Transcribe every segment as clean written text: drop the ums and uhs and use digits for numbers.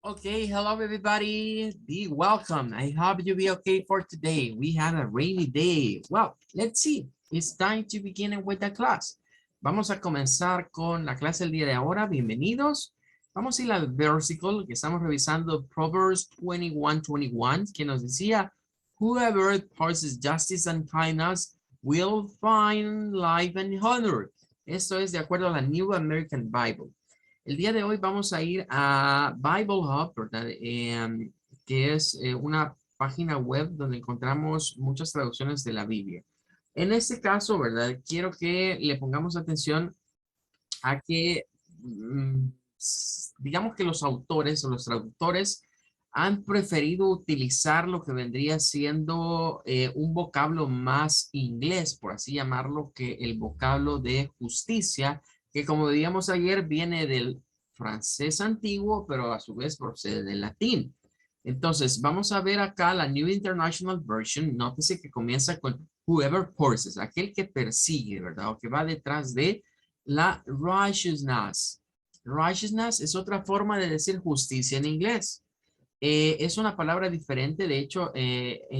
Okay, hello everybody. Be welcome. I hope you be okay for today. We had a rainy day. Well, let's see. It's time to begin with the class. Vamos a comenzar con la clase del día de ahora. Bienvenidos. Vamos a ir al versículo que estamos revisando, Proverbs 21:21, que nos decía, whoever parses justice and kindness will find life and honor. Esto es de acuerdo a la New American Bible. El día de hoy vamos a ir a Bible Hub, ¿verdad? Que es una página web donde encontramos muchas traducciones de la Biblia. En este caso, ¿verdad? Quiero que le pongamos atención a que, digamos que los autores o los traductores han preferido utilizar lo que vendría siendo un vocablo más inglés, por así llamarlo, que el vocablo de justicia, que como veíamos ayer viene del francés antiguo, pero a su vez procede del latín. Entonces, vamos a ver acá la New International Version. Nótese que comienza con whoever pursues, aquel que persigue, ¿verdad? O que va detrás de la righteousness. Righteousness es otra forma de decir justicia en inglés. Es una palabra diferente, de hecho,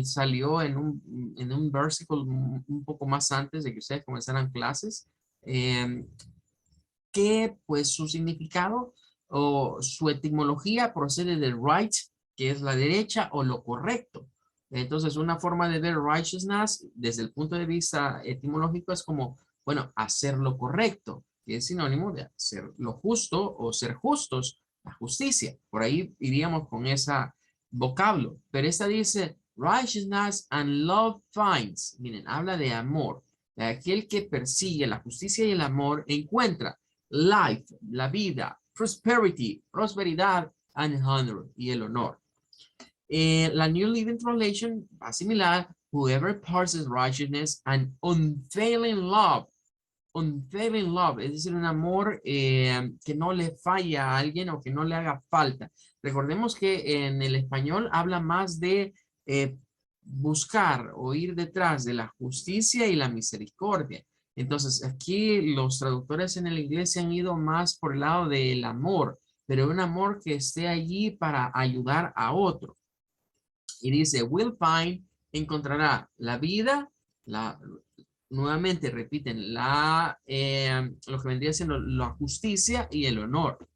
salió en un versículo un poco más antes de que ustedes comenzaran clases, que pues su significado o su etimología procede del right, que es la derecha o lo correcto. Entonces, una forma de ver righteousness desde el punto de vista etimológico es como, bueno, hacer lo correcto, que es sinónimo de hacer lo justo o ser justos, la justicia. Por ahí iríamos con esa vocablo. Pero esta dice, righteousness and love finds. Miren, habla de amor. De aquel que persigue la justicia y el amor encuentra life, la vida, prosperity, prosperidad, and honor, y el honor. La New Living Translation va similar, whoever parses righteousness and unfailing love, es decir, un amor que no le falla a alguien o que no le haga falta. Recordemos que en el español habla más de buscar o ir detrás de la justicia y la misericordia. Entonces, aquí los traductores en el inglés se han ido más por el lado del amor, pero un amor que esté allí para ayudar a otro. Y dice, will find, encontrará la vida, nuevamente repiten, lo que vendría siendo la justicia y el honor.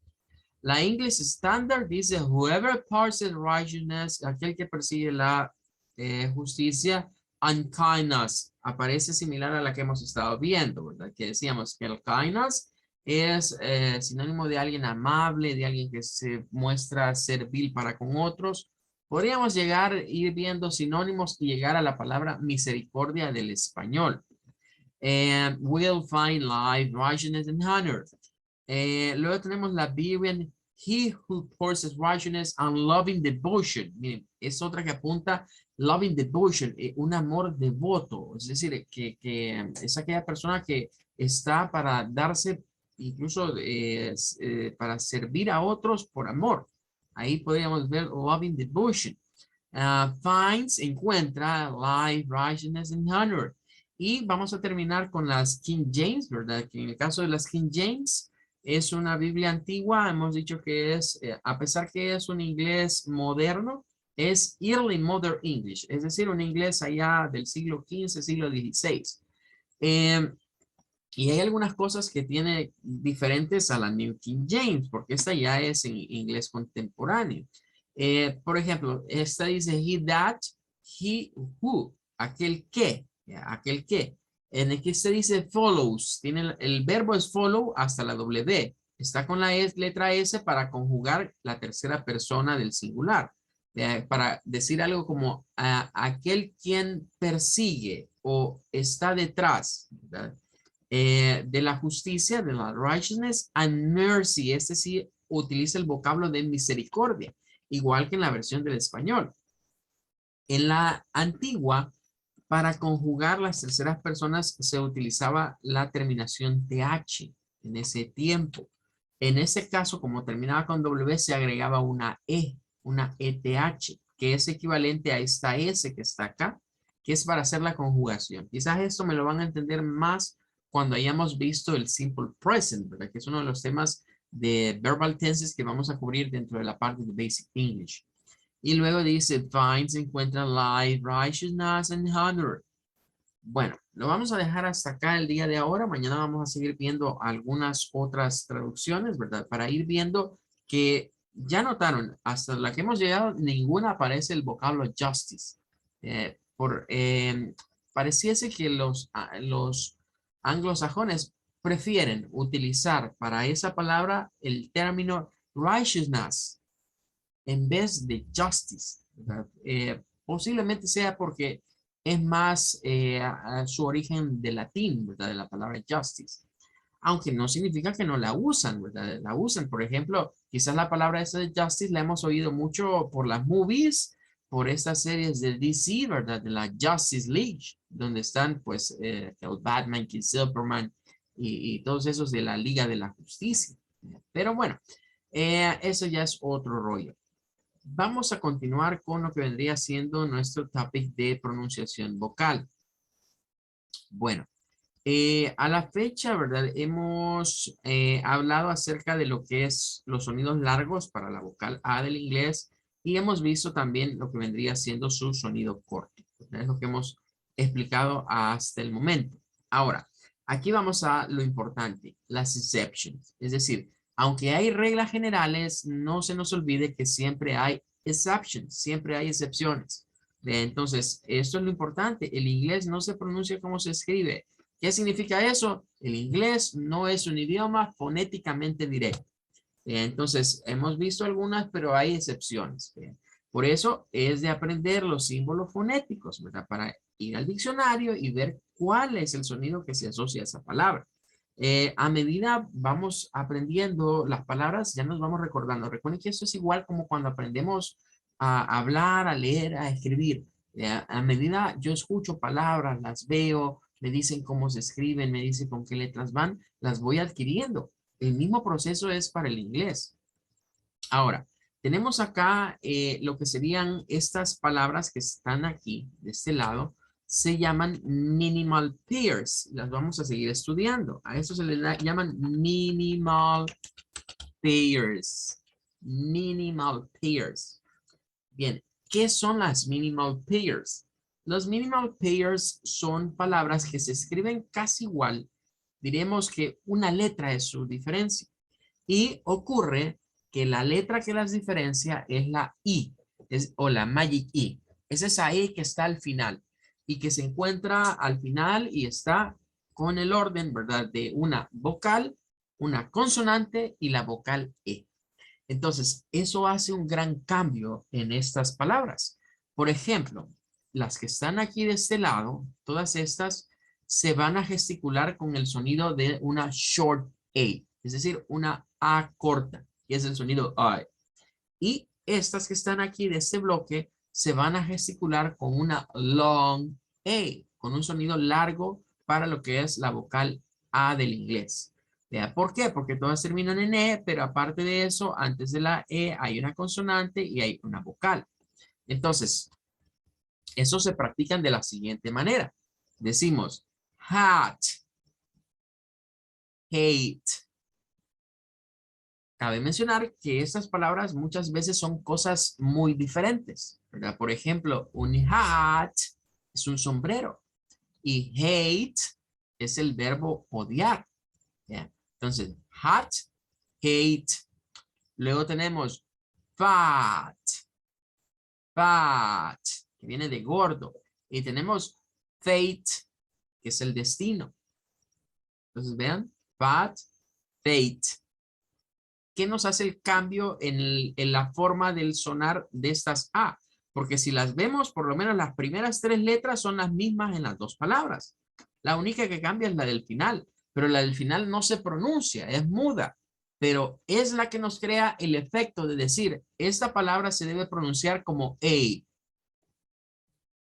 La English Standard dice, whoever parses righteousness, aquel que persigue la justicia, and kindness, aparece similar a la que hemos estado viendo, ¿verdad? Que decíamos que el kindness es sinónimo de alguien amable, de alguien que se muestra servil para con otros. Podríamos ir viendo sinónimos y llegar a la palabra misericordia del español. Will find life, righteousness, and honor. Luego tenemos la Berean, he who possesses righteousness and loving devotion. Miren, es otra que apunta loving devotion, un amor devoto. Es decir, que es aquella persona que está para darse, incluso para servir a otros por amor. Ahí podríamos ver loving devotion. Finds, encuentra, life, righteousness, and honor. Y vamos a terminar con las King James, ¿verdad? Que en el caso de las King James es una Biblia antigua. Hemos dicho que es, a pesar que es un inglés moderno, es Early Modern English, es decir, un inglés allá del siglo XV, siglo XVI. Y hay algunas cosas que tiene diferentes a la New King James, porque esta ya es en inglés contemporáneo. Por ejemplo, esta dice, he that, he who, aquel que, aquel que. En el que se dice follows, tiene el verbo es follow hasta la W. Está con la letra S para conjugar la tercera persona del singular. Para decir algo como aquel quien persigue o está detrás, ¿verdad? De la justicia, de la righteousness and mercy. Este sí utiliza el vocablo de misericordia, igual que en la versión del español. En la antigua, para conjugar las terceras personas se utilizaba la terminación TH en ese tiempo. En ese caso, como terminaba con W, se agregaba una ETH, que es equivalente a esta S que está acá, que es para hacer la conjugación. Quizás esto me lo van a entender más cuando hayamos visto el simple present, ¿verdad? Que es uno de los temas de verbal tenses que vamos a cubrir dentro de la parte de Basic English. Y luego dice, find, se encuentra life, righteousness, and honor. Bueno, lo vamos a dejar hasta acá el día de ahora. Mañana vamos a seguir viendo algunas otras traducciones, ¿verdad? Para ir viendo que ya notaron, hasta la que hemos llegado, ninguna aparece el vocablo justice. Pareciese que los anglosajones prefieren utilizar para esa palabra el término righteousness en vez de justice, ¿verdad? Posiblemente sea porque es más a su origen de latín, ¿verdad? De la palabra justice. Aunque no significa que no la usan, ¿verdad? La usan, por ejemplo, quizás la palabra esa de justice la hemos oído mucho por las movies, por estas series de DC, ¿verdad? De la Justice League, donde están pues el Batman, King Superman y todos esos de la Liga de la Justicia. Pero bueno, eso ya es otro rollo. Vamos a continuar con lo que vendría siendo nuestro topic de pronunciación vocal. Bueno, a la fecha, ¿verdad? Hemos hablado acerca de lo que es los sonidos largos para la vocal A del inglés y hemos visto también lo que vendría siendo su sonido corto. Es lo que hemos explicado hasta el momento. Ahora, aquí vamos a lo importante, las exceptions. Es decir, aunque hay reglas generales, no se nos olvide que siempre hay exceptions, siempre hay excepciones. Entonces, esto es lo importante. El inglés no se pronuncia como se escribe. ¿Qué significa eso? El inglés no es un idioma fonéticamente directo. Entonces, hemos visto algunas, pero hay excepciones. Por eso es de aprender los símbolos fonéticos, ¿verdad? Para ir al diccionario y ver cuál es el sonido que se asocia a esa palabra. A medida vamos aprendiendo las palabras, ya nos vamos recordando. Recuerden que esto es igual como cuando aprendemos a hablar, a leer, a escribir. A medida yo escucho palabras, las veo, me dicen cómo se escriben, me dicen con qué letras van, las voy adquiriendo. El mismo proceso es para el inglés. Ahora, tenemos acá lo que serían estas palabras que están aquí, de este lado, se llaman minimal pairs. Las vamos a seguir estudiando. A eso se les llaman minimal pairs. Minimal pairs. Bien, ¿qué son las minimal pairs? Los minimal pairs son palabras que se escriben casi igual. Diremos que una letra es su diferencia. Y ocurre que la letra que las diferencia es la I, o la Magic I. Es esa I que está al final y que se encuentra al final y está con el orden, ¿verdad? De una vocal, una consonante y la vocal E. Entonces, eso hace un gran cambio en estas palabras. Por ejemplo, las que están aquí de este lado, todas estas se van a gesticular con el sonido de una short A, es decir, una A corta, que es el sonido I. Y estas que están aquí de este bloque se van a gesticular con una long A, con un sonido largo para lo que es la vocal A del inglés. ¿Por qué? Porque todas terminan en E, pero aparte de eso, antes de la E hay una consonante y hay una vocal. Entonces, eso se practican de la siguiente manera. Decimos hat, hate. Cabe mencionar que estas palabras muchas veces son cosas muy diferentes, ¿verdad? Por ejemplo, un hat es un sombrero y hate es el verbo odiar. ¿Ya? Entonces, hat, hate. Luego tenemos fat, fat, que viene de gordo. Y tenemos fate, que es el destino. Entonces, vean, fat, fate. ¿Qué nos hace el cambio en la forma del sonar de estas A? Porque si las vemos, por lo menos las primeras tres letras son las mismas en las dos palabras. La única que cambia es la del final, pero la del final no se pronuncia, es muda. Pero es la que nos crea el efecto de decir, esta palabra se debe pronunciar como A.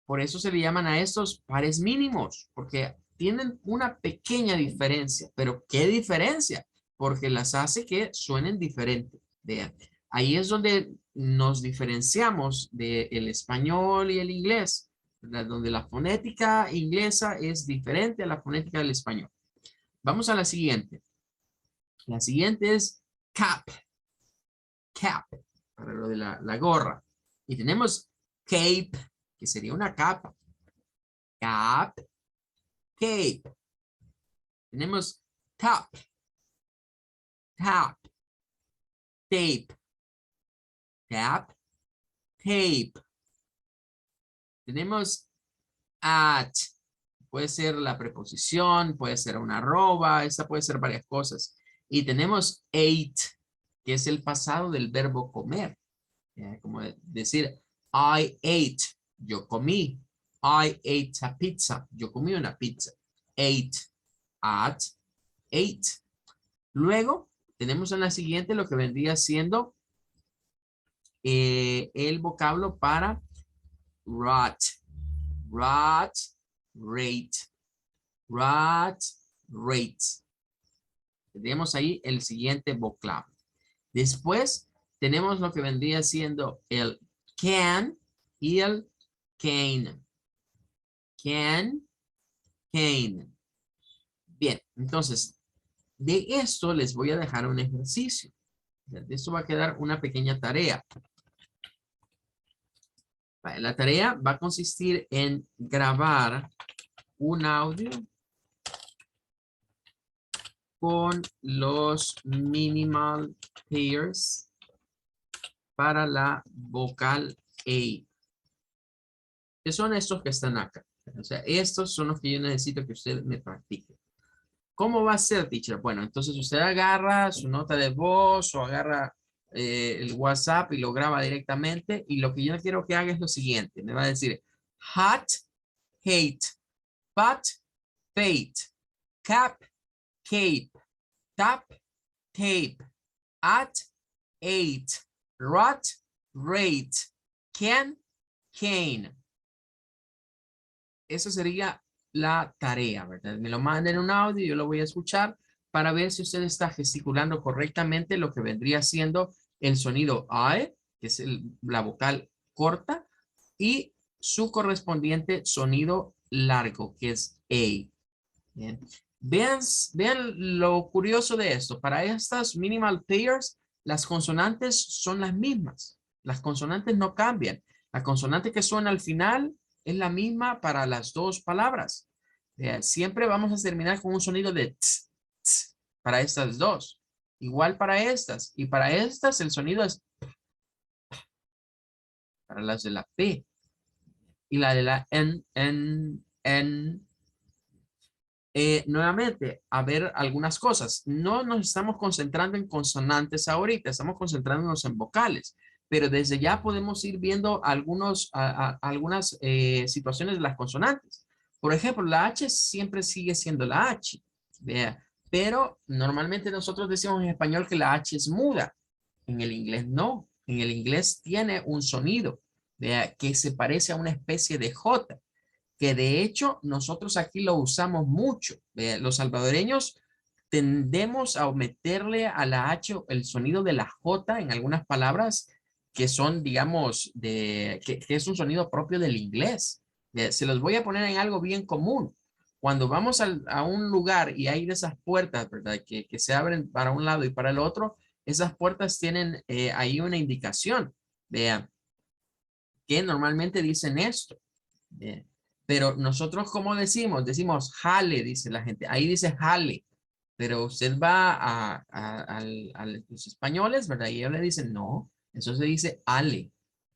Por eso se le llaman a estos pares mínimos, porque tienen una pequeña diferencia. ¿Pero qué diferencia? Porque las hace que suenen diferente. Vean, ahí es donde nos diferenciamos del español y el inglés, ¿verdad? Donde la fonética inglesa es diferente a la fonética del español. Vamos a la siguiente. La siguiente es cap, cap, para lo de la gorra. Y tenemos cape, que sería una capa. Cap, cape. Tenemos top, tap, tape, tap, tape. Tenemos at, puede ser la preposición, puede ser una arroba, esa puede ser varias cosas. Y tenemos ate, que es el pasado del verbo comer. Como decir, I ate, yo comí. I ate a pizza, yo comí una pizza. Ate, at, ate. Luego, tenemos en la siguiente lo que vendría siendo el vocablo para rot, rot, rate, rot, rates. Tenemos ahí el siguiente vocablo. Después tenemos lo que vendría siendo el can y el cane. Can, cane. Bien, entonces, de esto les voy a dejar un ejercicio. De esto va a quedar una pequeña tarea. La tarea va a consistir en grabar un audio con los minimal pairs para la vocal A. Que son estos que están acá. O sea, estos son los que yo necesito que usted me practique. ¿Cómo va a ser, teacher? Bueno, entonces usted agarra su nota de voz o agarra el WhatsApp y lo graba directamente. Y lo que yo quiero que haga es lo siguiente. Me va a decir hot, hate, but, fate, cap, cape, tap, tape, at, eight, rot, rate, can, cane. Eso sería la tarea, ¿verdad? Me lo manden un audio y yo lo voy a escuchar para ver si usted está gesticulando correctamente lo que vendría siendo el sonido AE, que es la vocal corta, y su correspondiente sonido largo, que es A. Bien. Vean lo curioso de esto. Para estas minimal pairs, las consonantes son las mismas. Las consonantes no cambian. La consonante que suena al final es la misma para las dos palabras. Siempre vamos a terminar con un sonido de tss, tss, para estas dos. Igual para estas. Y para estas el sonido es para las de la P. Y la de la N. Nuevamente, a ver algunas cosas. No nos estamos concentrando en consonantes ahorita, estamos concentrándonos en vocales, pero desde ya podemos ir viendo algunas situaciones de las consonantes. Por ejemplo, la H siempre sigue siendo la H, vea, pero normalmente nosotros decimos en español que la H es muda. En el inglés no, en el inglés tiene un sonido, vea, que se parece a una especie de J, que de hecho nosotros aquí lo usamos mucho. Los salvadoreños tendemos a meterle a la H el sonido de la J en algunas palabras que son, digamos, que es un sonido propio del inglés. Se los voy a poner en algo bien común. Cuando vamos a un lugar y hay de esas puertas, ¿verdad? Que se abren para un lado y para el otro, esas puertas tienen ahí una indicación. Vean, que normalmente dicen esto. Bien. Pero nosotros, ¿cómo decimos? Decimos jale, dice la gente. Ahí dice jale. Pero usted va a los españoles, ¿verdad? Y ellos le dicen, no, eso se dice ale,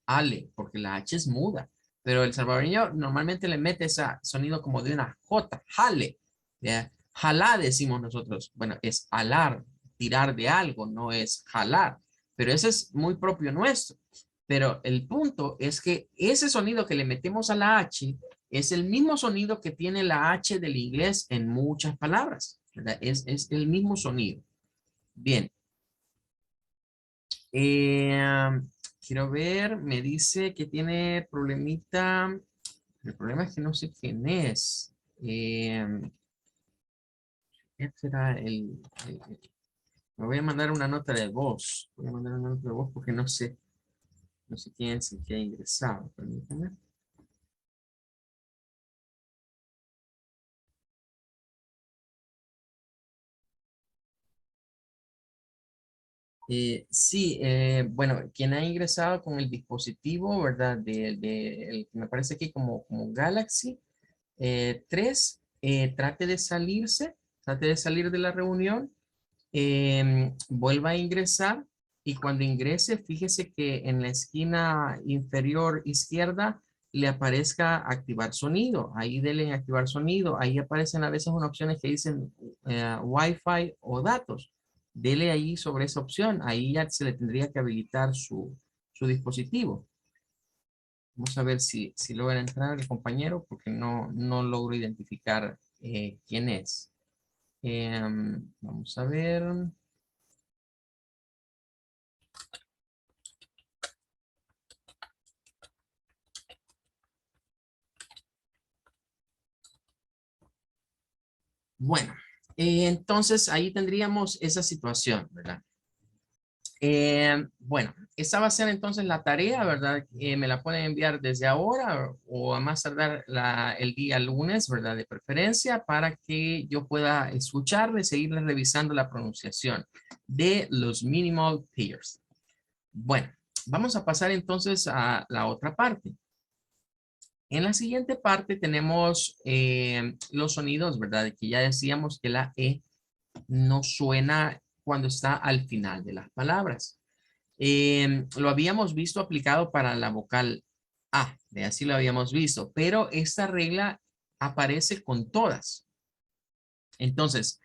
ale, porque la H es muda. Pero el salvadoreño normalmente le mete ese sonido como de una J, jale. ¿Ya? Jalá decimos nosotros. Bueno, es alar, tirar de algo, no es jalar. Pero ese es muy propio nuestro. Pero el punto es que ese sonido que le metemos a la H es el mismo sonido que tiene la H del inglés en muchas palabras, ¿verdad? Es el mismo sonido. Bien. Eh, Quiero ver, me dice que tiene problemita. El problema es que no sé quién es. ¿Qué será me voy a mandar una nota de voz. Voy a mandar una nota de voz porque no sé quién es el que ha ingresado. Permítame. Sí, bueno, quien ha ingresado con el dispositivo, ¿verdad? Me parece aquí como Galaxy 3, trate de salir de la reunión, vuelva a ingresar y cuando ingrese, fíjese que en la esquina inferior izquierda le aparezca activar sonido. Ahí denle en activar sonido. Ahí aparecen a veces unas opciones que dicen Wi-Fi o datos. Dele ahí sobre esa opción. Ahí ya se le tendría que habilitar su dispositivo. Vamos a ver si logra entrar el compañero porque no logro identificar quién es. Vamos a ver. Bueno, entonces ahí tendríamos esa situación, ¿verdad? Bueno, esa va a ser entonces la tarea, ¿verdad? Me la pueden enviar desde ahora o a más tardar el día lunes, ¿verdad? De preferencia para que yo pueda escucharle, seguirle revisando la pronunciación de los minimal pairs. Bueno, vamos a pasar entonces a la otra parte. En la siguiente parte tenemos los sonidos, ¿verdad? Que ya decíamos que la E no suena cuando está al final de las palabras. Lo habíamos visto aplicado para la vocal A, de así lo habíamos visto, pero esta regla aparece con todas. Entonces,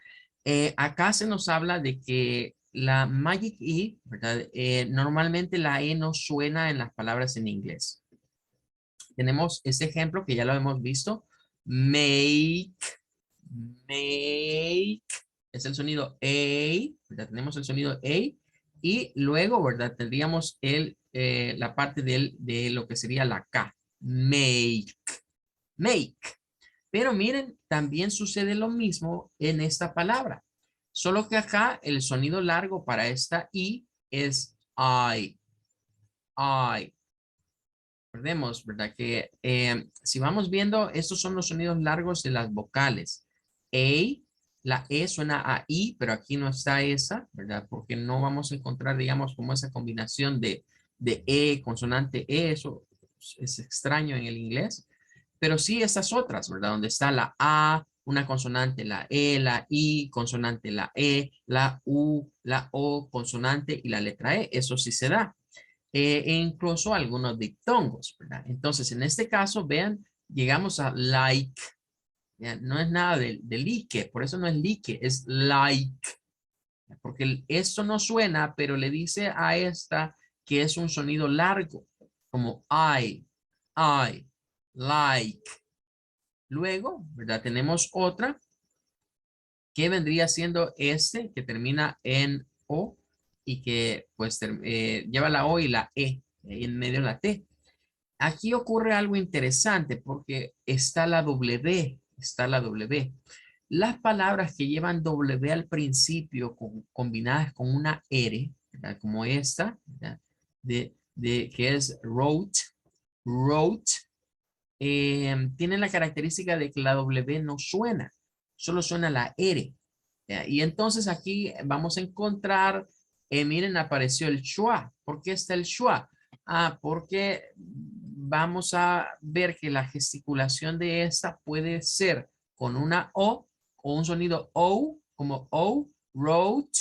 acá se nos habla de que la Magic E, ¿verdad? Normalmente la E no suena en las palabras en inglés. Tenemos este ejemplo que ya lo hemos visto. Make, make, es el sonido A, ¿verdad? Tenemos el sonido A y luego, ¿verdad? Tendríamos la parte de lo que sería la K. Make, make. Pero miren, también sucede lo mismo en esta palabra. Solo que acá el sonido largo para esta I es I, I. Recordemos, ¿verdad? Que si vamos viendo, estos son los sonidos largos de las vocales. A, la E suena a I, pero aquí no está esa, ¿verdad? Porque no vamos a encontrar, digamos, como esa combinación de E, consonante E, eso es extraño en el inglés. Pero sí estas otras, ¿verdad? Donde está la A, una consonante, la E, la I, consonante, la E, la U, la O, consonante y la letra E. Eso sí se da e incluso algunos diptongos, ¿verdad? Entonces, en este caso, vean, llegamos a like, ¿ya? No es nada de like, por eso no es like, es like, porque esto no suena, pero le dice a esta que es un sonido largo, como I, like. Luego, ¿verdad? Tenemos otra que vendría siendo este, que termina en O y que pues lleva la O y la E, y en medio la T. Aquí ocurre algo interesante porque está la W, está la W. Las palabras que llevan W al principio combinadas con una R, ¿verdad? Como esta, ¿verdad? Que es wrote, tienen la característica de que la W no suena, solo suena la R. ¿Ya? Y entonces aquí vamos a encontrar, miren, apareció el schwa. ¿Por qué está el schwa? Porque vamos a ver que la gesticulación de esta puede ser con una o un sonido O, como O, wrote,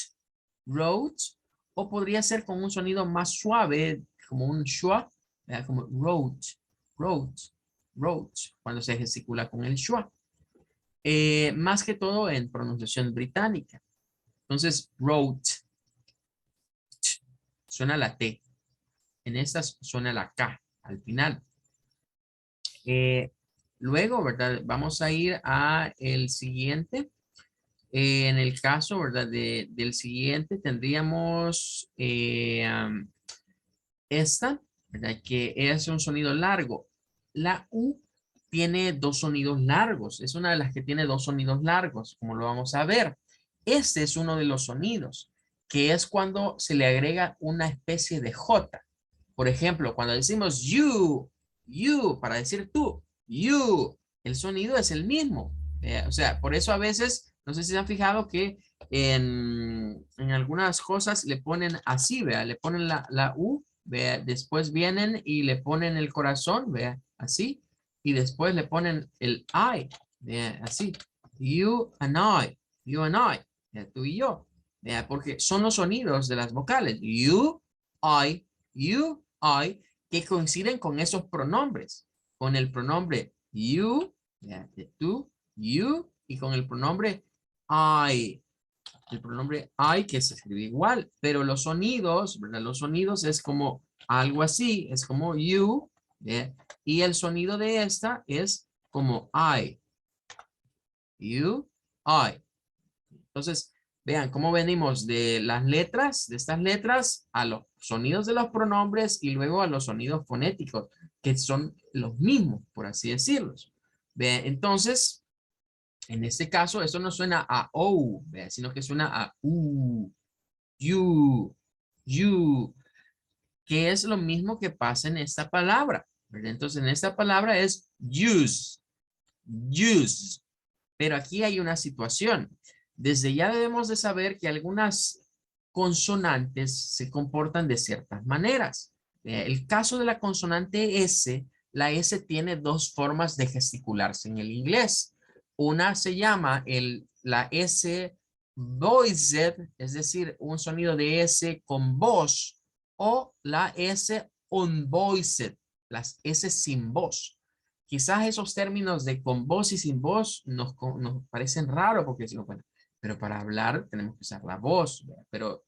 o podría ser con un sonido más suave, como un schwa, como wrote, cuando se gesticula con el schwa. Más que todo en pronunciación británica. Entonces, wrote, suena la T. En estas suena la K al final. Luego, ¿verdad? Vamos a ir a el siguiente. En el caso, ¿verdad? Del siguiente tendríamos esta, ¿verdad? Que es un sonido largo. La U tiene dos sonidos largos. Es una de las que tiene dos sonidos largos, como lo vamos a ver. Este es uno de los sonidos, que es cuando se le agrega una especie de J. Por ejemplo, cuando decimos you, para decir tú, you, el sonido es el mismo. O sea, por eso a veces No sé si se han fijado que en algunas cosas le ponen así, vea, le ponen la U, vea, después vienen y le ponen el corazón, vea, así, y después le ponen el I, vea, así, you and I, vea, tú y yo, vea, porque son los sonidos de las vocales, you, I, que coinciden con esos pronombres, con el pronombre you, vea, de tú, you, y con el pronombre I, el pronombre I que se escribe igual, pero los sonidos, ¿verdad? Los sonidos es como algo así, es como you, ¿eh? Y el sonido de esta es como I, you, I. Entonces, vean cómo venimos de las letras, de estas letras, a los sonidos de los pronombres y luego a los sonidos fonéticos, que son los mismos, por así decirlos. Vean, entonces, en este caso, eso no suena a O, ¿ve? Sino que suena a U, you, que es lo mismo que pasa en esta palabra, ¿verdad? Entonces, en esta palabra es use, pero aquí hay una situación. Desde ya debemos de saber que algunas consonantes se comportan de ciertas maneras. El caso de la consonante S, la S tiene dos formas de gesticularse en el inglés. Una se llama la S voiced, es decir, un sonido de S con voz, o la S unvoiced, las S sin voz. Quizás esos términos de con voz y sin voz nos parecen raros porque decimos, bueno, pero para hablar tenemos que usar la voz, ¿verdad? Pero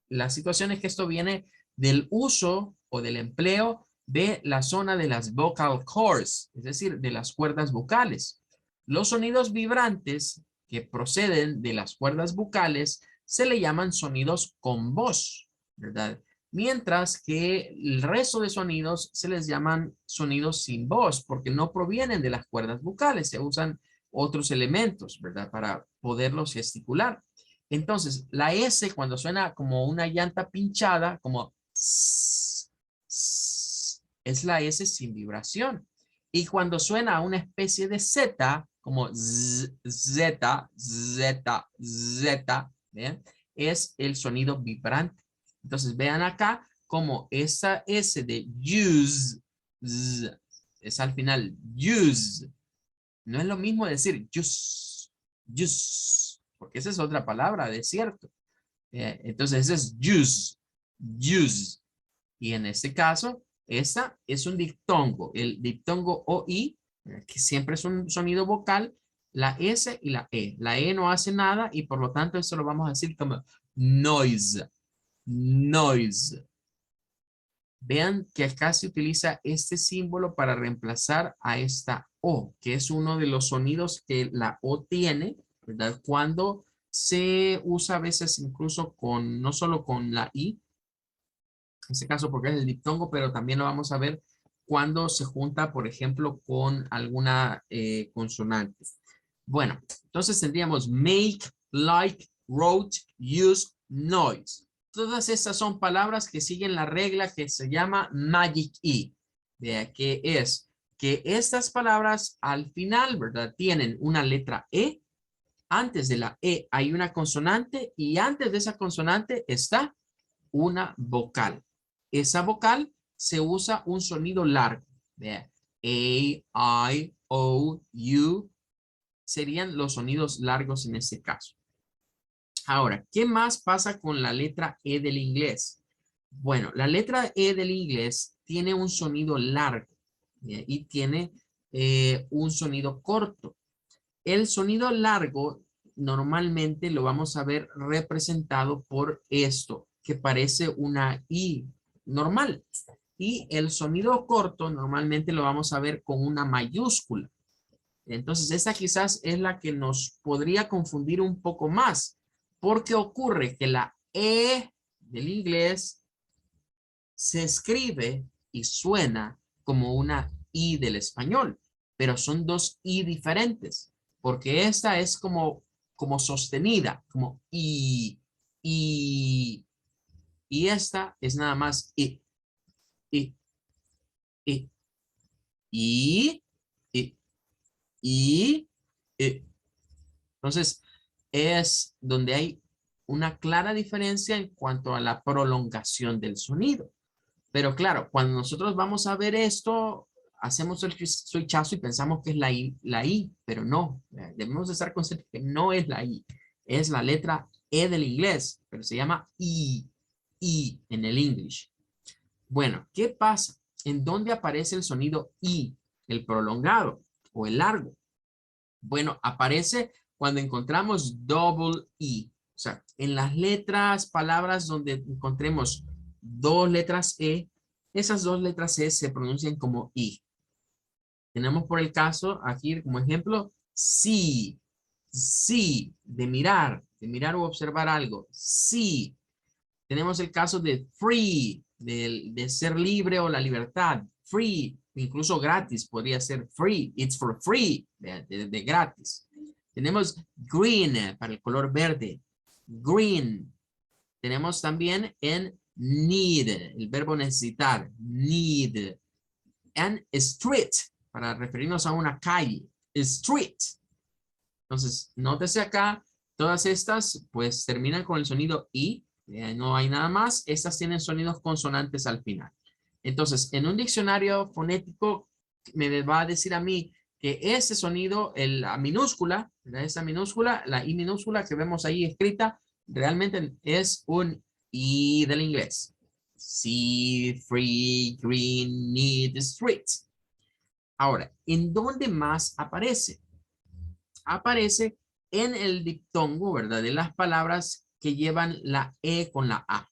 la situación es que esto viene del uso o del empleo de la zona de las vocal cords, es decir, de las cuerdas vocales. Los sonidos vibrantes que proceden de las cuerdas vocales se le llaman sonidos con voz, ¿verdad? Mientras que el resto de sonidos se les llaman sonidos sin voz, porque no provienen de las cuerdas vocales, se usan otros elementos, ¿verdad? Para poderlos gesticular. Entonces, la S cuando suena como una llanta pinchada, como es la S sin vibración. Y cuando suena una especie de Z, como Z, Z, Z, ¿bien? Es el sonido vibrante. Entonces vean acá como esa S de use es al final use. No es lo mismo decir use, porque esa es otra palabra, de cierto. Entonces ese es use. Y en este caso, esta es un diptongo. El diptongo OI, que siempre es un sonido vocal, la S y la E. La E no hace nada y por lo tanto eso lo vamos a decir como noise. Noise. Vean que acá se utiliza este símbolo para reemplazar a esta O, que es uno de los sonidos que la O tiene, ¿verdad? Cuando se usa a veces incluso con, no solo con la I, en este caso porque es el diptongo, pero también lo vamos a ver cuando se junta, por ejemplo, con alguna consonante. Bueno, entonces tendríamos make, like, wrote, use, noise. Todas estas son palabras que siguen la regla que se llama Magic E. Vea que es que estas palabras al final, ¿verdad? Tienen una letra E. Antes de la E hay una consonante y antes de esa consonante está una vocal. Esa vocal se usa un sonido largo. Vea, A, I, O, U serían los sonidos largos en este caso. Ahora, ¿qué más pasa con la letra E del inglés? Bueno, la letra E del inglés tiene un sonido largo y tiene un sonido corto. El sonido largo normalmente lo vamos a ver representado por esto, que parece una I normal. Y el sonido corto normalmente lo vamos a ver con una mayúscula. Entonces, esta quizás es la que nos podría confundir un poco más, porque ocurre que la E del inglés se escribe y suena como una I del español, pero son dos I diferentes, porque esta es como sostenida, como y esta es nada más I, I, I, I, I, I, Entonces, es donde hay una clara diferencia en cuanto a la prolongación del sonido. Pero claro, cuando nosotros vamos a ver esto, hacemos el switchazo y pensamos que es la I, pero no. Debemos estar conscientes que no es la I. Es la letra E del inglés, pero se llama I en el English. Bueno, ¿qué pasa? ¿En dónde aparece el sonido I? El prolongado o el largo. Bueno, aparece cuando encontramos double E. O sea, en las letras, palabras donde encontremos dos letras E, esas dos letras E se pronuncian como I. Tenemos por el caso aquí como ejemplo, sí, sí, de mirar o observar algo. Sí. Tenemos el caso de free, de ser libre o la libertad. Free, incluso gratis, podría ser free. It's for free, de gratis. Tenemos green, para el color verde. Green. Tenemos también en need, el verbo necesitar. Need. And street, para referirnos a una calle. Street. Entonces, nótese acá, todas estas pues terminan con el sonido I. No hay nada más. Estas tienen sonidos consonantes al final. Entonces, en un diccionario fonético me va a decir a mí que ese sonido, la minúscula, esa minúscula, la I minúscula que vemos ahí escrita, realmente es un I del inglés. See, free, green, need, street. Ahora, ¿en dónde más aparece? Aparece en el diptongo, ¿verdad? De las palabras que llevan la E con la A.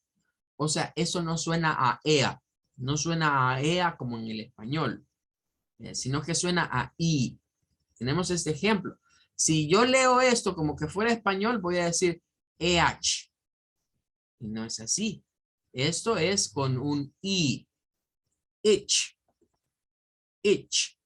O sea, eso no suena a EA. No suena a EA como en el español, sino que suena a I. Tenemos este ejemplo. Si yo leo esto como que fuera español, voy a decir EH. Y no es así. Esto es con un I. Itch. Itch.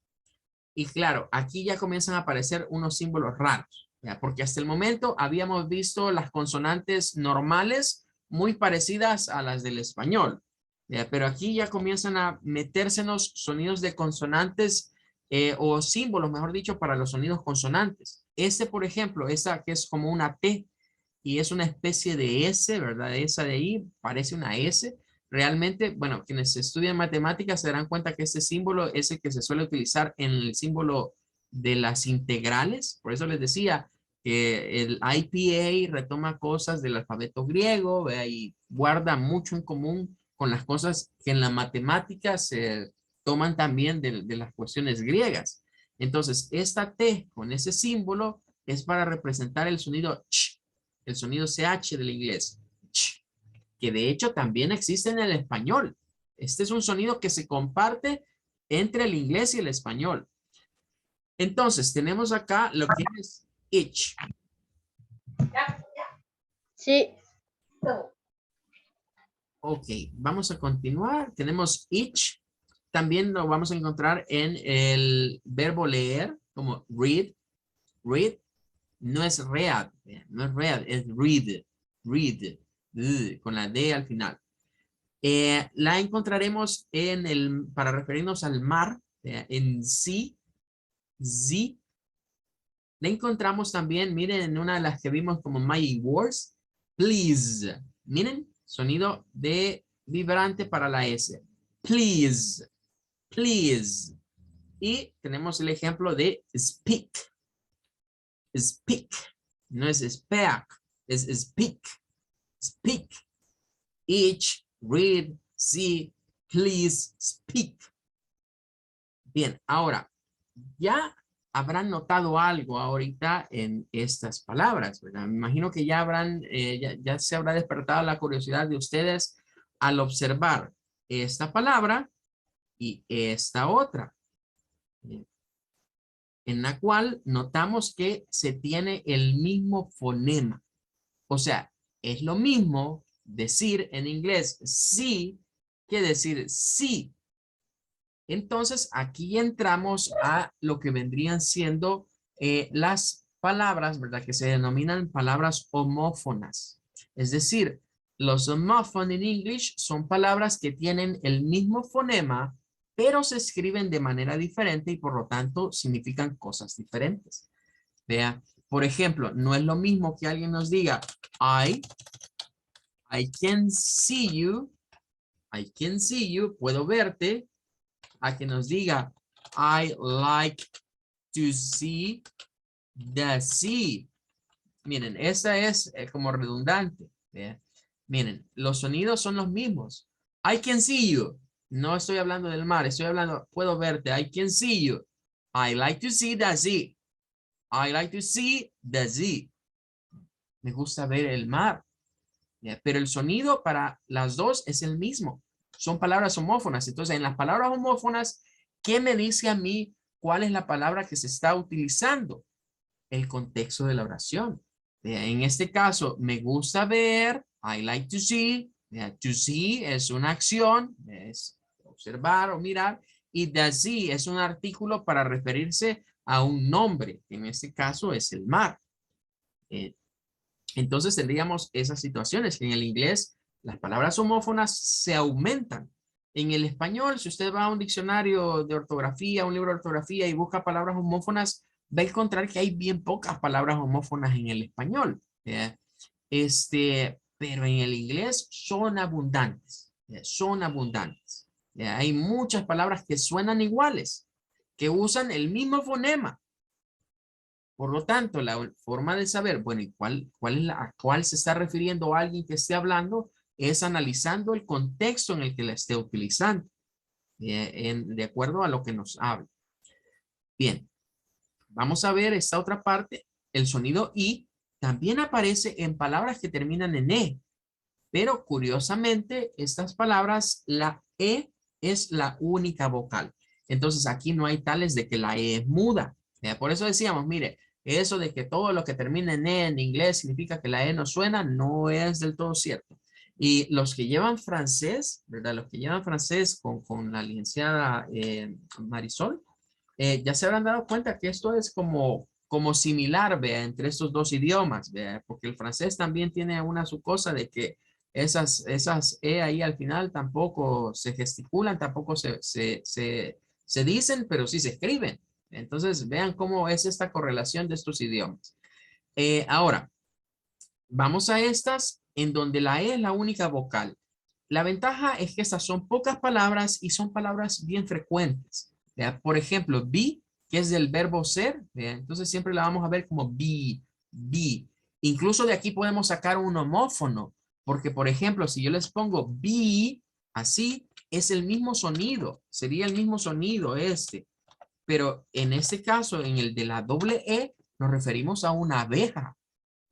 Y claro, aquí ya comienzan a aparecer unos símbolos raros, ¿ya? Porque hasta el momento habíamos visto las consonantes normales muy parecidas a las del español, ¿ya? Pero aquí ya comienzan a metérsenos sonidos de consonantes o símbolos, mejor dicho, para los sonidos consonantes. Este, por ejemplo, esa que es como una T y es una especie de S, ¿verdad? Esa de ahí parece una S. Realmente, bueno, quienes estudian matemáticas se darán cuenta que este símbolo es el que se suele utilizar en el símbolo de las integrales. Por eso les decía que el IPA retoma cosas del alfabeto griego, ¿vea? Y guarda mucho en común con las cosas que en la matemática se toman también de las cuestiones griegas. Entonces, esta T con ese símbolo es para representar el sonido ch, el sonido CH del inglés. Ch, que de hecho también existe en el español. Este es un sonido que se comparte entre el inglés y el español. Entonces, tenemos acá lo que es itch. Sí. Ok, vamos a continuar. Tenemos itch. También lo vamos a encontrar en el verbo leer, como read. Read no es read, no es read, es read. Read, con la D al final. La encontraremos para referirnos al mar, en sí, Z. La encontramos también, miren, en una de las que vimos como Mighty Wars, please. Miren, sonido de vibrante para la S. Please, please. Y tenemos el ejemplo de speak. Speak. No es speak, es speak. Speak. Each, read, see, please, speak. Bien, ahora, ya habrán notado algo ahorita en estas palabras, ¿verdad? Me imagino que ya habrán, ya se habrá despertado la curiosidad de ustedes al observar esta palabra y esta otra, en la cual notamos que se tiene el mismo fonema. O sea, es lo mismo decir en inglés sí que decir sí. Entonces, aquí entramos a lo que vendrían siendo las palabras, ¿verdad? Que se denominan palabras homófonas. Es decir, los homófonos en English son palabras que tienen el mismo fonema, pero se escriben de manera diferente y por lo tanto significan cosas diferentes. Vea, Por ejemplo, no es lo mismo que alguien nos diga, I can see you, puedo verte, a que nos diga, I like to see the sea. Miren, esa es como redundante. ¿Ve? Miren, los sonidos son los mismos. I can see you. No estoy hablando del mar, estoy hablando, puedo verte. I can see you. I like to see the sea. I like to see the sea. Me gusta ver el mar. ¿Ya? Pero el sonido para las dos es el mismo. Son palabras homófonas. Entonces, en las palabras homófonas, ¿qué me dice a mí cuál es la palabra que se está utilizando? El contexto de la oración. En este caso, me gusta ver, I like to see. To see es una acción, es observar o mirar. Y the sea es un artículo para referirse a un nombre, que en este caso es el mar. Entonces tendríamos esas situaciones que en el inglés las palabras homófonas se aumentan. En el español, si usted va a un diccionario de ortografía, un libro de ortografía y busca palabras homófonas, va a encontrar que hay bien pocas palabras homófonas en el español. ¿Ya? Pero en el inglés son abundantes. ¿Ya? Son abundantes. ¿Ya? Hay muchas palabras que suenan iguales, que usan el mismo fonema. Por lo tanto, la forma de saber, bueno, ¿y cuál es a cuál se está refiriendo alguien que esté hablando? Es analizando el contexto en el que la esté utilizando, de acuerdo a lo que nos habla. Bien, vamos a ver esta otra parte. El sonido I también aparece en palabras que terminan en E, pero curiosamente, estas palabras, la E es la única vocal. Entonces, aquí no hay tales de que la E es muda. Por eso decíamos, mire, eso de que todo lo que termina en E en inglés significa que la E no suena, no es del todo cierto. Y los que llevan francés, ¿verdad? Los que llevan francés con la licenciada Marisol, ya se habrán dado cuenta que esto es como similar, vea, entre estos dos idiomas, vea, porque el francés también tiene una su cosa de que esas E ahí al final tampoco se gesticulan, tampoco se dicen, pero sí se escriben. Entonces, vean cómo es esta correlación de estos idiomas. Ahora, vamos a estas en donde la E es la única vocal. La ventaja es que estas son pocas palabras y son palabras bien frecuentes. ¿Ya? Por ejemplo, be, que es del verbo ser, ¿ya? Entonces siempre la vamos a ver como be. Incluso de aquí podemos sacar un homófono, porque por ejemplo, si yo les pongo be, así, es el mismo sonido, sería el mismo sonido este. Pero en este caso, en el de la doble E, nos referimos a una abeja.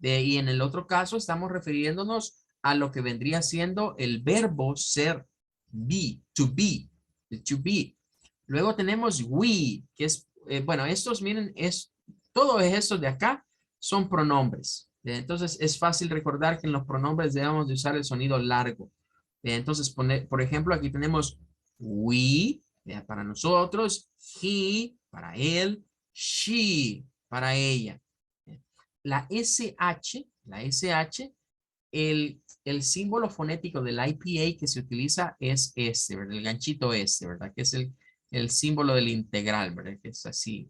Y en el otro caso estamos refiriéndonos a lo que vendría siendo el verbo ser, be, to be, to be. Luego tenemos we, que es, bueno, estos miren, todos estos de acá son pronombres. Entonces es fácil recordar que en los pronombres debemos de usar el sonido largo. Entonces, por ejemplo, aquí tenemos we, para nosotros, he, para él, she, para ella. La SH, el símbolo fonético del IPA que se utiliza es este, ¿verdad? El ganchito este, ¿verdad? Que es el símbolo del integral, ¿verdad? Que es así.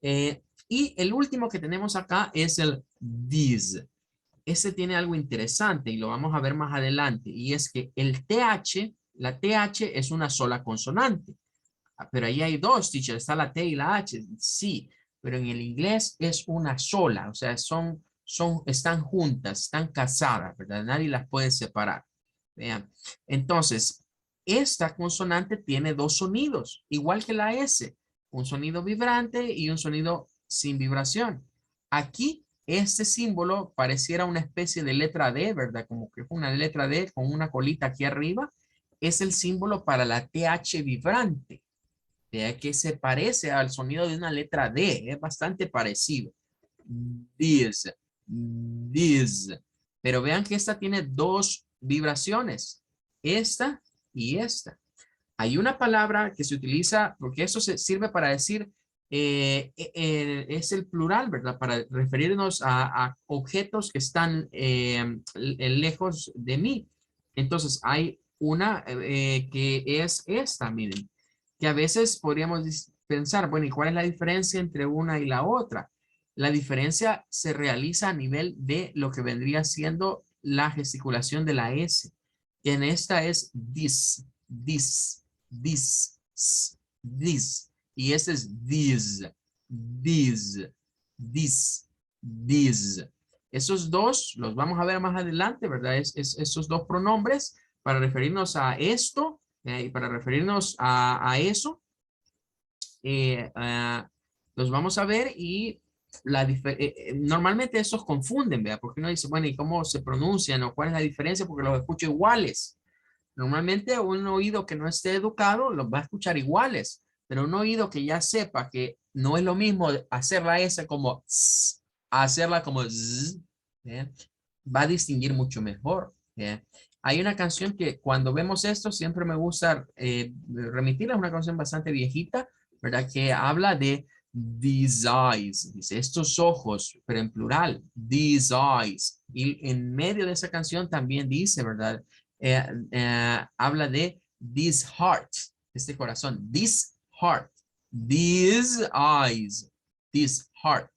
Y el último que tenemos acá es el this. Este tiene algo interesante y lo vamos a ver más adelante. Y es que el TH, la TH es una sola consonante. Pero ahí hay dos, teacher, está la T y la H. Sí, pero en el inglés es una sola, o sea, están juntas, están casadas, ¿verdad? Nadie las puede separar. Vean. Entonces, esta consonante tiene dos sonidos, igual que la S, un sonido vibrante y un sonido sin vibración. Aquí, este símbolo pareciera una especie de letra D, ¿verdad? Como que es una letra D con una colita aquí arriba. Es el símbolo para la TH vibrante. Vea que se parece al sonido de una letra D, es bastante parecido. This, this. Pero vean que esta tiene dos vibraciones, esta y esta. Hay una palabra que se utiliza, porque eso se sirve para decir, es el plural, ¿verdad? Para referirnos a objetos que están lejos de mí. Entonces hay una que es esta, miren, que a veces podríamos pensar, bueno, ¿y cuál es la diferencia entre una y la otra? La diferencia se realiza a nivel de lo que vendría siendo la gesticulación de la S. Que en esta es this, this, this, this. Y este es this, this, this, this. Esos dos los vamos a ver más adelante, ¿verdad? Esos dos pronombres para referirnos a esto y para referirnos a eso. Los vamos a ver y normalmente esos confunden, ¿verdad? Porque uno dice, bueno, ¿y cómo se pronuncian o cuál es la diferencia? Porque los escucho iguales. Normalmente un oído que no esté educado los va a escuchar iguales, pero un oído que ya sepa que no es lo mismo hacer la S como s, hacerla como z, ¿bien? Va a distinguir mucho mejor. ¿Bien? Hay una canción que cuando vemos esto siempre me gusta remitirla, es una canción bastante viejita, ¿verdad? Que habla de these eyes, dice estos ojos, pero en plural, these eyes. Y en medio de esa canción también dice, ¿verdad? Habla de this heart, este corazón, this heart, these eyes, this heart.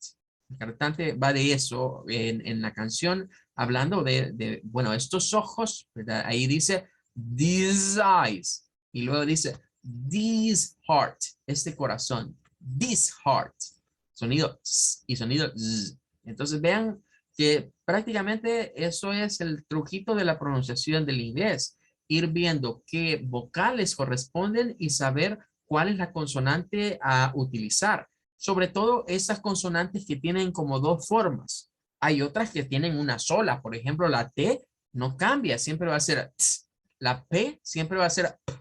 El cantante va de eso en la canción, hablando bueno, estos ojos, ¿verdad? Ahí dice these eyes, y luego dice this heart, este corazón, this heart, sonido s y sonido z. Entonces vean que prácticamente eso es el truquito de la pronunciación del inglés, ir viendo qué vocales corresponden y saber cuál es la consonante a utilizar. Sobre todo esas consonantes que tienen como dos formas. Hay otras que tienen una sola, por ejemplo la T no cambia, siempre va a ser tss. La P siempre va a ser P.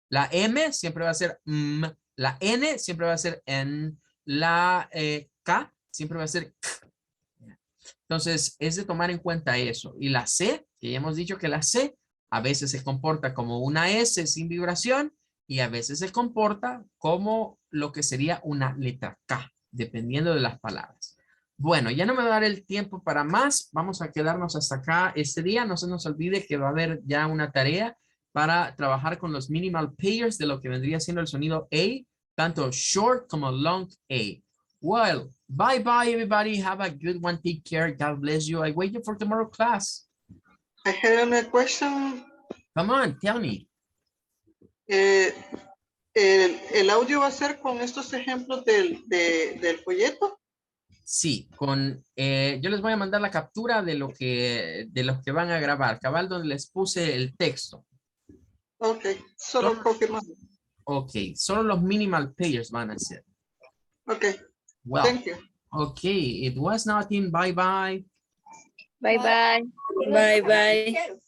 La M siempre va a ser M. La N siempre va a ser N. La K siempre va a ser K. Entonces, es de tomar en cuenta eso. Y la C, que ya hemos dicho que la C a veces se comporta como una S sin vibración y a veces se comporta como lo que sería una letra K, dependiendo de las palabras. Bueno, ya no me va a dar el tiempo para más. Vamos a quedarnos hasta acá este día. No se nos olvide que va a haber ya una tarea para trabajar con los minimal pairs de lo que vendría siendo el sonido A, tanto short como long A. Well, bye everybody. Have a good one. Take care. God bless you. I wait you for tomorrow class. I have a question. Come on, tell me. El audio va a ser con estos ejemplos del folleto. Sí, yo les voy a mandar la captura de los que van a grabar, cabal donde les puse el texto. Ok, solo confirmando. Ok, solo los minimal pairs van a ser. Ok, Well, thank you. Okay, it was nothing. Bye bye. Bye bye. Bye bye.